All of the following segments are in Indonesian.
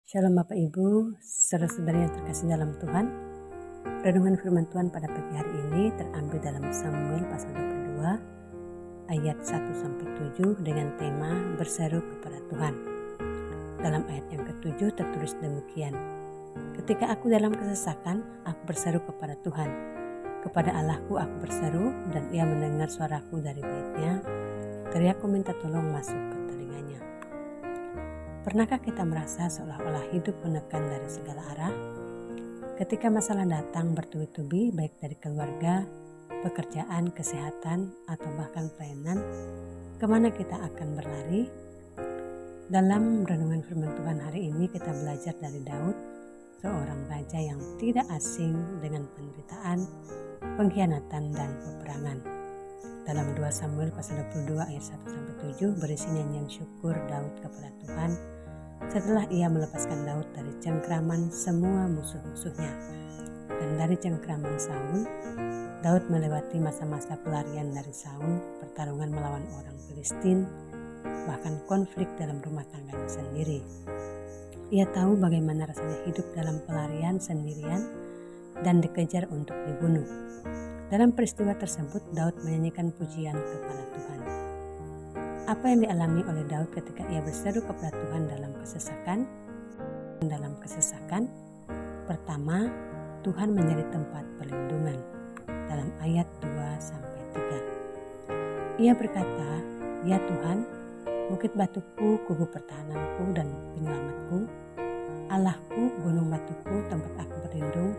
Shalom Bapak Ibu, saudara-saudari yang terkasih dalam Tuhan. Renungan firman Tuhan pada pagi hari ini terambil dalam Samuel pasal 22 ayat 1-7 dengan tema berseru kepada Tuhan. Dalam ayat yang ke-7 tertulis demikian. Ketika aku dalam kesesakan, aku berseru kepada Tuhan. Kepada Allahku aku berseru dan ia mendengar suaraku dari baitnya. Teriakku minta tolong masuk ke telinganya. Pernahkah kita merasa seolah-olah hidup menekan dari segala arah? Ketika masalah datang bertubi-tubi baik dari keluarga, pekerjaan, kesehatan, atau bahkan pelayanan, kemana kita akan berlari? Dalam renungan firman Tuhan hari ini kita belajar dari Daud, seorang raja yang tidak asing dengan penderitaan, pengkhianatan, dan peperangan. Dalam 2 Samuel pasal 22 ayat 1-7 berisi nyanyian syukur Daud kepada Tuhan setelah ia melepaskan Daud dari cengkraman semua musuh-musuhnya. Dan dari cengkraman Saul, Daud melewati masa-masa pelarian dari Saul, pertarungan melawan orang Filistin, bahkan konflik dalam rumah tangganya sendiri. Ia tahu bagaimana rasanya hidup dalam pelarian sendirian dan dikejar untuk dibunuh. Dalam peristiwa tersebut, Daud menyanyikan pujian kepada Tuhan. Apa yang dialami oleh Daud ketika ia berseru kepada Tuhan dalam kesesakan? Dalam kesesakan, pertama, Tuhan menjadi tempat perlindungan. Dalam ayat 2-3. Ia berkata, "Ya Tuhan, bukit batuku, kubu pertahananku dan penyelamatku, Allahku, gunung batuku, tempat aku berlindung,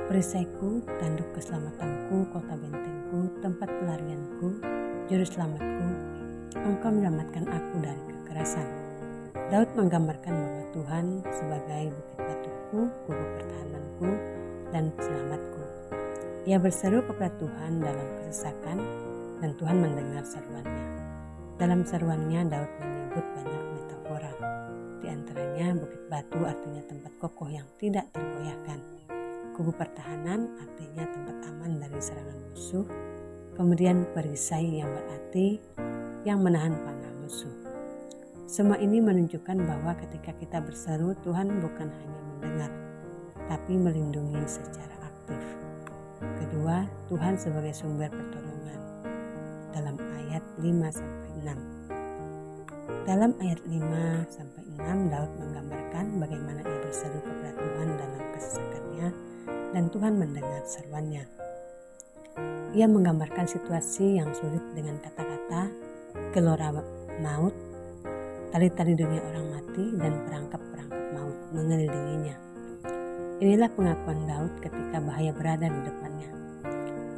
perisaiku, tanduk keselamatanku, kota bentengku, tempat pelarianku, juru selamatku, Engkau menyelamatkan aku dari kekerasan." Daud menggambarkan bahwa Tuhan sebagai bukit batuku, kubu pertahananku, dan penyelamatku. Ia berseru kepada Tuhan dalam kesesakan dan Tuhan mendengar seruannya. Dalam seruannya Daud menyebut banyak metafora. Di antaranya bukit batu artinya tempat kokoh yang tidak tergoyahkan. Kubu pertahanan artinya tempat aman dari serangan musuh. Kemudian perisai yang berarti yang menahan panah musuh. Semua ini menunjukkan bahwa ketika kita berseru, Tuhan bukan hanya mendengar, tapi melindungi secara aktif. Kedua, Tuhan sebagai sumber pertolongan. Dalam ayat 5-6. Dalam ayat 5-6, Daud menggambarkan bagaimana ia berseru kepada Tuhan dalam kesesakannya dan Tuhan mendengar seruannya. Ia menggambarkan situasi yang sulit dengan kata-kata, gelora maut, tali-tali dunia orang mati, dan perangkap-perangkap maut mengelilinginya. Inilah pengakuan Daud ketika bahaya berada di depannya.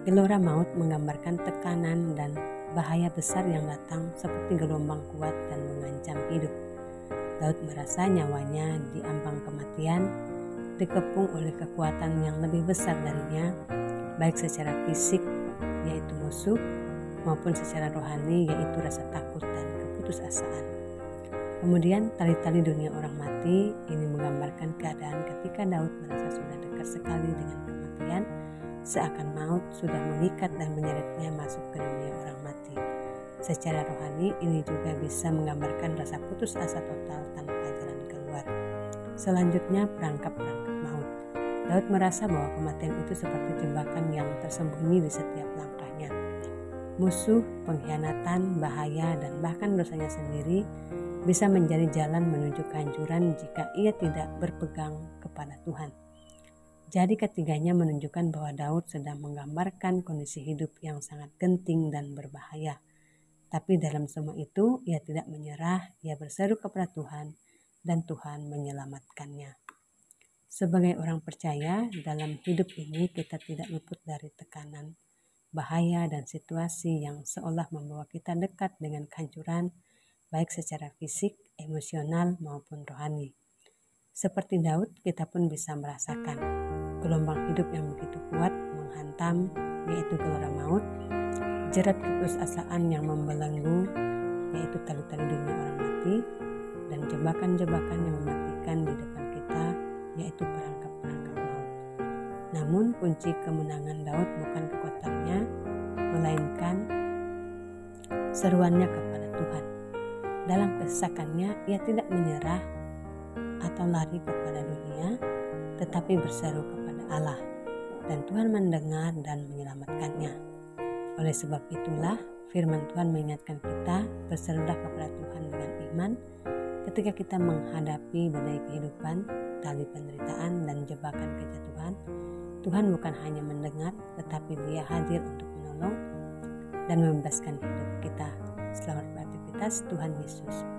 Gelora maut menggambarkan tekanan dan bahaya besar yang datang seperti gelombang kuat dan mengancam hidup. Daud merasa nyawanya di ambang kematian, dikepung oleh kekuatan yang lebih besar darinya, baik secara fisik yaitu musuh, maupun secara rohani yaitu rasa takut dan keputusasaan. Kemudian tali-tali dunia orang mati ini menggambarkan keadaan ketika Daud merasa sudah dekat sekali dengan kematian, seakan maut sudah mengikat dan menyeretnya masuk ke dunia orang mati. Secara rohani ini juga bisa menggambarkan rasa putus asa total tanpa jalan keluar. Selanjutnya perangkap-perangkap maut. Daud merasa bahwa kematian itu seperti jebakan yang tersembunyi di setiap langkahnya. Musuh, pengkhianatan, bahaya, dan bahkan dosanya sendiri bisa menjadi jalan menuju kehancuran jika ia tidak berpegang kepada Tuhan. Jadi ketiganya menunjukkan bahwa Daud sedang menggambarkan kondisi hidup yang sangat genting dan berbahaya. Tapi dalam semua itu ia tidak menyerah, ia berseru kepada Tuhan dan Tuhan menyelamatkannya. Sebagai orang percaya, dalam hidup ini kita tidak luput dari tekanan, bahaya, dan situasi yang seolah membawa kita dekat dengan kehancuran, baik secara fisik, emosional, maupun rohani. Seperti Daud, kita pun bisa merasakan gelombang hidup yang begitu kuat menghantam, yaitu gelora maut, jerat keputusasaan yang membelenggu, yaitu tali-tali dunia orang mati, dan jebakan-jebakan yang mematikan di depan kita, yaitu perangkap-perangkap maut. Namun kunci kemenangan Daud bukan kekuatannya, melainkan seruannya kepada Tuhan. Dalam kesesakannya ia tidak menyerah, atau lari kepada dunia, tetapi berseru kepada Allah, dan Tuhan mendengar dan menyelamatkannya. Oleh sebab itulah firman Tuhan mengingatkan kita, berserulah kepada Tuhan dengan iman ketika kita menghadapi badai kehidupan, tali penderitaan, dan jebakan kejatuhan. Tuhan bukan hanya mendengar, tetapi Dia hadir untuk menolong dan membebaskan hidup kita. Selamat beraktivitas, Tuhan Yesus.